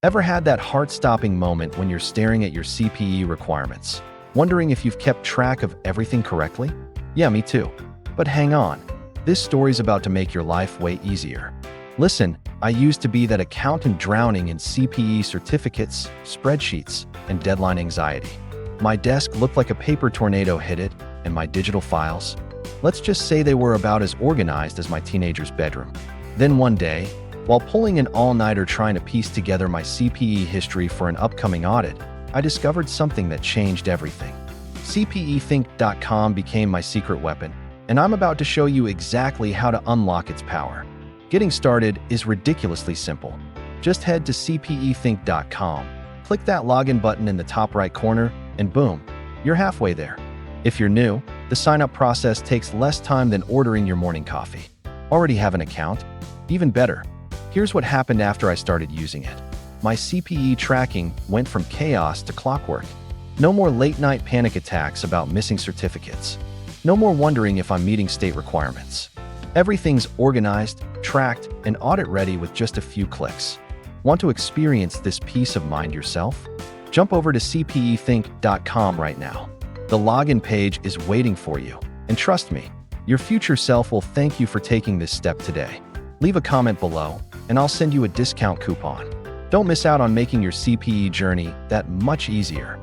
Ever had that heart-stopping moment when you're staring at your CPE requirements, wondering if you've kept track of everything correctly? Yeah, me too. But hang on, this story's about to make your life way easier. Listen, I used to be that accountant drowning in CPE certificates, spreadsheets, and deadline anxiety. My desk looked like a paper tornado hit it, and my digital files, let's just say they were about as organized as my teenager's bedroom. Then one day, while pulling an all-nighter trying to piece together my CPE history for an upcoming audit, I discovered something that changed everything. CPEthink.com became my secret weapon, and I'm about to show you exactly how to unlock its power. Getting started is ridiculously simple. Just head to CPEthink.com, click that login button in the top right corner, and boom, you're halfway there. If you're new, the sign-up process takes less time than ordering your morning coffee. Already have an account? Even better. Here's what happened after I started using it. My CPE tracking went from chaos to clockwork. No more late-night panic attacks about missing certificates. No more wondering if I'm meeting state requirements. Everything's organized, tracked, and audit-ready with just a few clicks. Want to experience this peace of mind yourself? Jump over to CPEthink.com right now. The login page is waiting for you, and trust me, your future self will thank you for taking this step today. Leave a comment below, and I'll send you a discount coupon. Don't miss out on making your CPE journey that much easier.